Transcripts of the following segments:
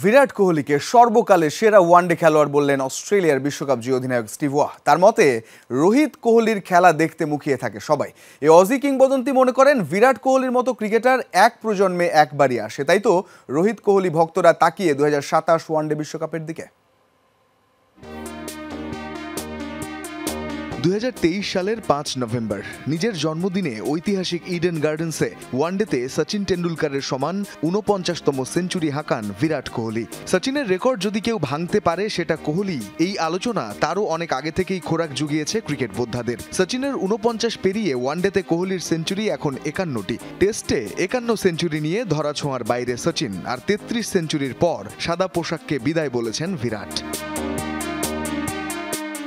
বিরাট কোহলিকে সর্বকালের সেরা ওয়ানডে খেলোয়াড় বললেন অস্ট্রেলিয়ার বিশ্বকাপ জয়ী অধিনায়ক স্টিভ ওয়াহ। তার মতে রোহিত কোহলির খেলা দেখতে মুখিয়ে থাকে সবাই। এই অজি কিংবদন্তি মনে করেন বিরাট কোহলির মতো ক্রিকেটার এক প্রজন্মে একবারই আসে। তাই তো রোহিত কোহলি ভক্তরা তাকিয়ে 2027 ওয়ানডে বিশ্বকাপের দিকে। 2023 সালের 5 নভেম্বর নিজের জন্মদিনে ঐতিহাসিক ইডেন গার্ডেন্সে ওয়ানডেতে সচিন টেন্ডুলকারের সমান 49তম সেঞ্চুরি হাঁকান বিরাট কোহলি। সচিনের রেকর্ড যদি কেউ ভাঙতে পারে সেটা কোহলি। এই আলোচনা তারও অনেক আগে থেকেই খোরাক জুগিয়েছে ক্রিকেট বোদ্ধাদের। সচিনের 49 পেরিয়ে ওয়ানডেতে কোহলির সেঞ্চুরি এখন 51টি। টেস্টে 51 সেঞ্চুরি নিয়ে ধরাছোঁয়ার বাইরে সচিন, আর 33 সেঞ্চুরির পর সাদা পোশাককে বিদায় বলেছেন বিরাট।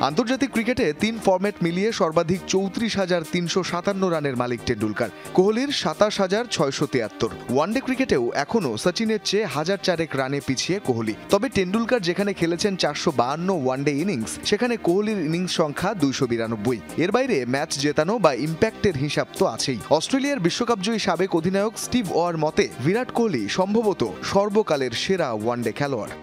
আন্তর্জাতিক ক্রিকেটে 3 ফরম্যাট মিলিয়ে সর্বাধিক 34,357 রানের মালিক টেন্ডুলকার। কোহলির 27,673। ওয়ানডে ক্রিকেটেও এখনও সচিনের চেয়ে 1004 রানে পিছিয়ে কোহলি। তবে টেন্ডুলকার যেখানে খেলেছেন 452 ওয়ানডে ইনিংস, সেখানে কোহলির ইনিংস সংখ্যা 292। এর বাইরে ম্যাচ জেতানো বা ইম্প্যাক্টের হিসাব তো আছেই। অস্ট্রেলিয়ার বিশ্বকাপজয়ী সাবেক অধিনায়ক স্টিভ ওয়ার মতে বিরাট কোহলি সম্ভবত সর্বকালের সেরা ওয়ানডে খেলোয়াড়।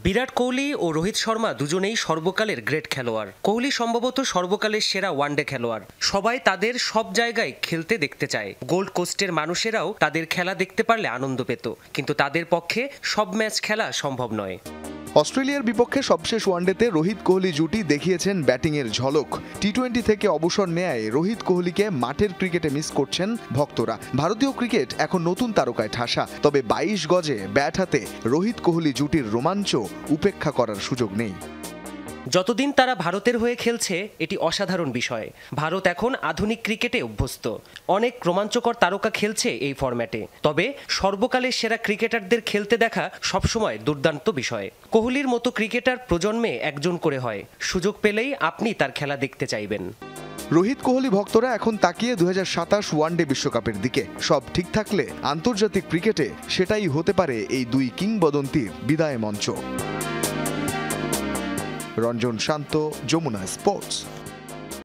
বিরাট কোহলি ও রোহিত শর্মা দুজনেই সর্বকালের গ্রেট খেলোয়াড়। কোহলি সম্ভবত সর্বকালের সেরা ওয়ানডে খেলোয়াড়। সবাই তাদের সব জায়গায় খেলতে দেখতে চায়। গোল্ড কোস্টের মানুষেরাও তাদের খেলা দেখতে পারলে আনন্দ পেত, কিন্তু তাদের পক্ষে সব ম্যাচ খেলা সম্ভব নয়। অস্ট্রেলিয়ার বিপক্ষে সবশেষ ওয়ানডেতে রোহিত কোহলি জুটি দেখিয়েছেন ব্যাটিংয়ের ঝলক। টি-20 থেকে অবসর নেয় রোহিত কোহলিকে মাঠের ক্রিকেটে মিস করছেন ভক্তরা। ভারতীয় ক্রিকেট এখন নতুন তারকায় ঠাসা, তবে 22 গজে ব্যাট হাতে রোহিত কোহলি জুটির রোমাঞ্চ উপেক্ষা করার সুযোগ নেই। যতদিন তারা ভারতের হয়ে খেলছে এটি অসাধারণ বিষয়। ভারত এখন আধুনিক ক্রিকেটে অভ্যস্ত। অনেক রোমাঞ্চকর তারকা খেলছে এই ফরম্যাটে। তবে সর্বকালের সেরা ক্রিকেটারদের খেলতে দেখা সবসময় দুর্দান্ত বিষয়। কোহলির মতো ক্রিকেটার প্রজন্মে একজন করে হয়। সুযোগ পেলেই আপনি তার খেলা দেখতে চাইবেন। রোহিত কোহলি ভক্তরা এখন তাকিয়ে 2027 ওয়ানডে বিশ্বকাপের দিকে। সব ঠিক থাকলে আন্তর্জাতিক ক্রিকেটে সেটাই হতে পারে এই দুই কিংবদন্তির বিদায় মঞ্চ। রঞ্জন শান্ত, যমুনা স্পোর্টস।